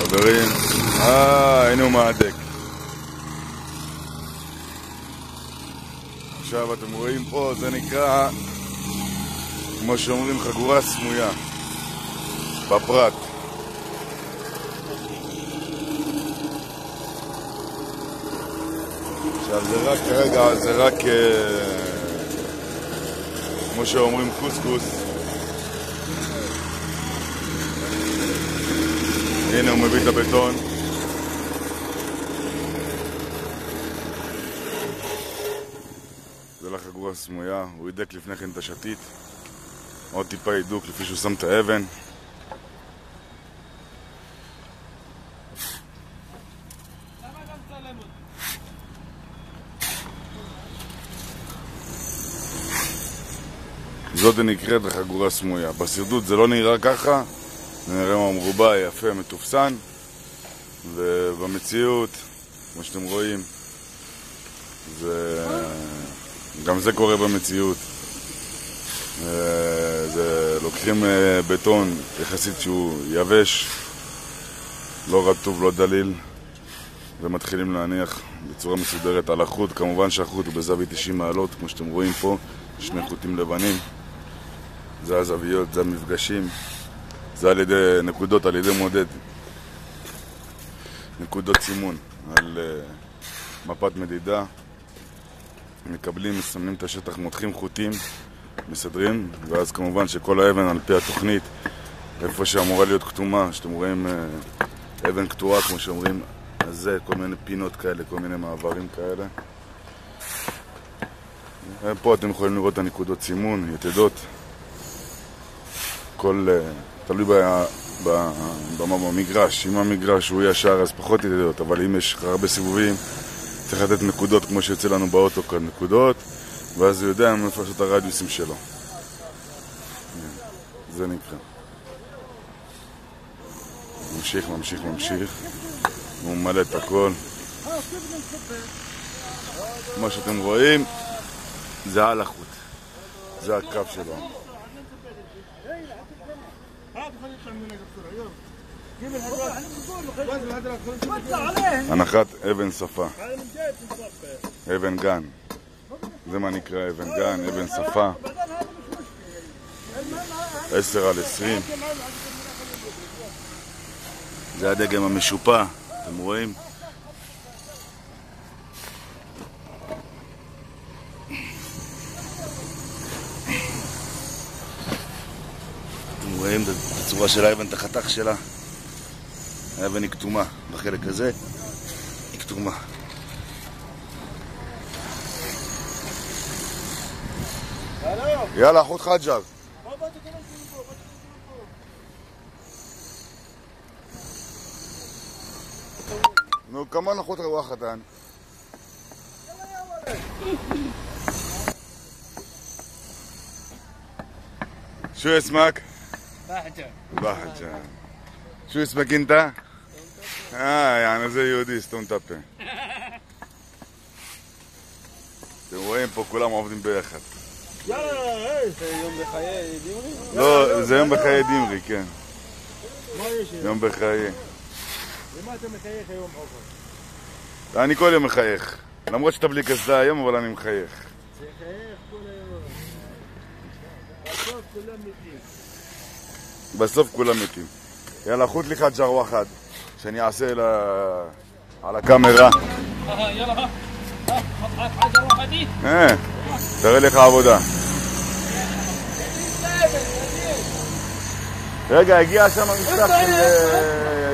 חברים, הנה הוא מהדק. עכשיו אתם רואים פה, זה נקרא, כמו שאומרים, חגורה סמויה בפרט. עכשיו זה רק כרגע, זה רק כמו שאומרים קוסקוס. הנה הוא מביא את הבטון. זה לחגורה סמויה, הוא הידק לפני כן את השתית. עוד טיפה הידוק לפי שהוא שם את האבן. זאת נקראת לחגורה סמויה. בסרטוט זה לא נראה ככה, זה נראה מרובע, יפה, מתופסן, ובמציאות, כמו שאתם רואים, גם זה קורה במציאות. לוקחים בטון יחסית שהוא יבש, לא רטוב, לא דליל, ומתחילים להניח בצורה מסודרת על החוט. כמובן שהחוט הוא בזווית 90 מעלות, כמו שאתם רואים פה, שני חוטים לבנים. זה הזוויות, זה המפגשים, זה על ידי נקודות, על ידי מודד, נקודות סימון על מפת מדידה. מקבלים, מסמנים את השטח, מותחים חוטים, מסדרים, ואז כמובן שכל האבן על פי התוכנית, איפה שאמורה להיות כתומה, שאתם רואים אבן כתובה, כמו שאומרים, אז זה כל מיני פינות כאלה, כל מיני מעברים כאלה. פה אתם יכולים לראות את הנקודות סימון, יתדות. תלוי במגרש. אם המגרש הוא ישר אז פחות יתדות, אבל אם יש הרבה סיבובים צריך לתת נקודות, כמו שיוצא לנו באוטו כאן נקודות, ואז הוא יודע איפה לעשות את הרדיוסים שלו. זה נקרא. ממשיך. הוא מלא את הכל. מה שאתם רואים זה על החוט, זה הקו שלו. הנחת אבן שפה, אבן גן, זה מה נקרא אבן גן, אבן שפה, 10x20. זה הדגם המשופע, אתם רואים? אתם רואים בצורה של האבן, את החתך שלה. האבן היא כתומה, בחלק הזה היא כתומה. יאללה, חוד חג'ר. נו, כמה נחות רוח חתן? شو اسمك؟ بحجة. شو اسمك انت؟ يعني زي يودي סתום את הפה. אתם רואים פה כולם עובדים ביחד. זה יום בחיי דמרי? לא, זה יום בחיי דמרי, כן. מה יש? יום בחיי. למה אתה מחייך היום עופר? אני כל יום מחייך. למרות שאתה בלי קסדה היום, אבל אני מחייך. זה חייך כל היום. בסוף כולם מתים. בסוף כולם מתים. יאללה, חוט לי חג'ר ואחד, שאני אעשה על הקאמרה. יאללה, חג'ר ואחדי? תראה לך עבודה. רגע, הגיע שם המשטח של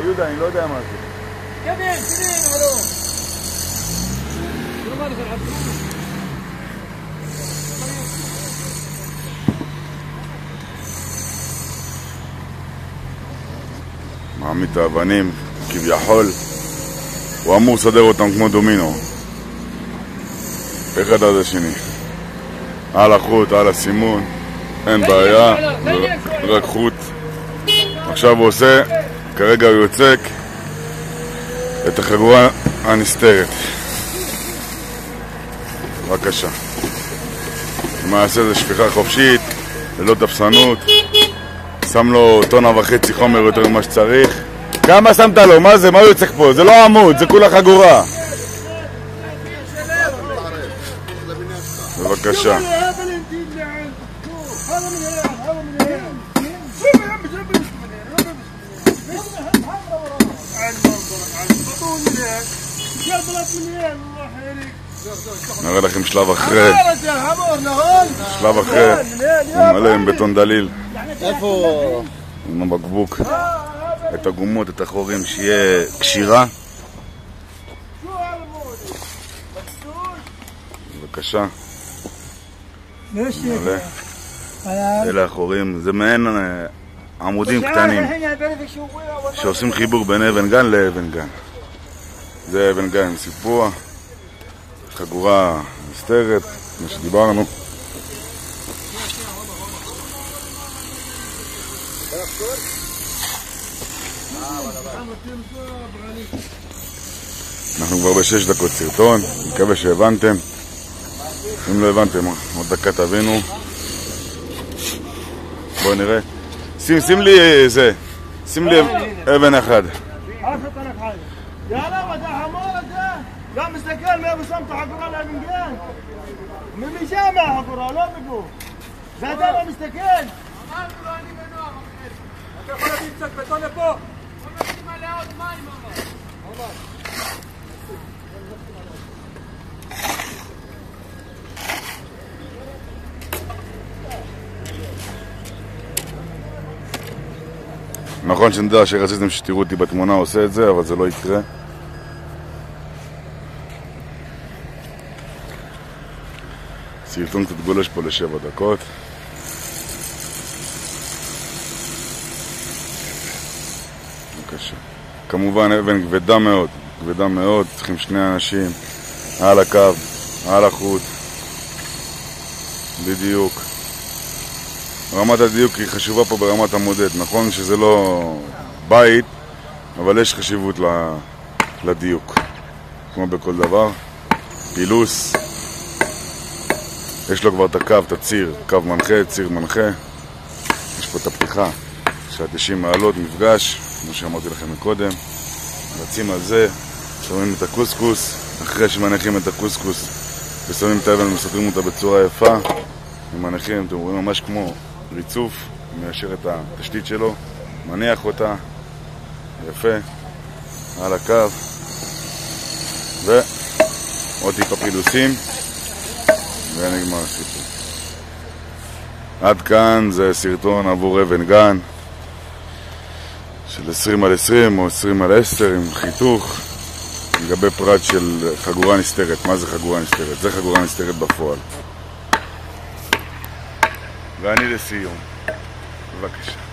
יהודה, אני לא יודע מה זה. קדם, הלו. מעמיד את האבנים, כביכול. הוא אמור לסדר אותם כמו דומינו. אחד עד השני. על החוט, על הסימון. אין בעיה, רק חוט. עכשיו הוא עושה, כרגע הוא יוצק את החגורה הנסתרת. בבקשה. למעשה זה שפיכה חופשית, ללא תפסנות. שם לו 1.5 טון חומר יותר ממה שצריך. כמה שמת לו? מה זה? מה הוא יוצא פה? זה לא עמוד, זה כולה חגורה. בבקשה. נראה לכם שלב אחרי. שלב אחרי. הוא מלא עם בטון דליל. איפה? עם הבקבוק. את הגומות, את החורים, שיהיה קשירה. בבקשה. מלא. אלה החורים. זה מעין עמודים קטנים שעושים חיבור בין אבן גן לאבן גן. זה אבן גן עם סיפוע, חגורה נסתרת, כמו שדיברנו. אנחנו כבר ב6 דקות סרטון, מקווה שהבנתם. אם לא הבנתם, עוד דקה תבינו. בואו נראה. שים לי זה, שים לי אבן אחד. يا لو ده حمارة ده لا مستقل ما بسمت حقرا لا من جان من جامع حقرا لا بقول زاد انا مستقل ما بقولني منو انت خلاص تمسك بتون فوق ما له עוד מים ماما נכון שנדע שרציתם שתראו אותי בתמונה עושה את זה, אבל זה לא יקרה. סרטון קצת גולש פה ל7 דקות. בבקשה. כמובן אבן כבדה מאוד, צריכים 2 אנשים על הקו, על החוט, בדיוק. רמת הדיוק היא חשובה פה ברמת המודד. נכון שזה לא בית, אבל יש חשיבות לדיוק. כמו בכל דבר. פילוס. יש לו כבר את הקו, את הציר, קו מנחה, ציר מנחה. יש פה את הפתיחה של 90 מעלות, מפגש, כמו שאמרתי לכם מקודם. רצים על זה, שמים את הקוסקוס. אחרי שמניחים את הקוסקוס ושמים את האבן ומסתרים אותה בצורה יפה. ומניחים, אתם רואים ממש כמו ריצוף, מיישר את התשתית שלו, מניח אותה, יפה, על הקו, ועוד טיפה פילוסים, ונגמר הסיפור. עד כאן זה סרטון עבור אבן גן, של 20x20 או 20x10 עם חיתוך, לגבי פרט של חגורה נסתרת. מה זה חגורה נסתרת? זה חגורה נסתרת בפועל. ואני לסיום, בבקשה.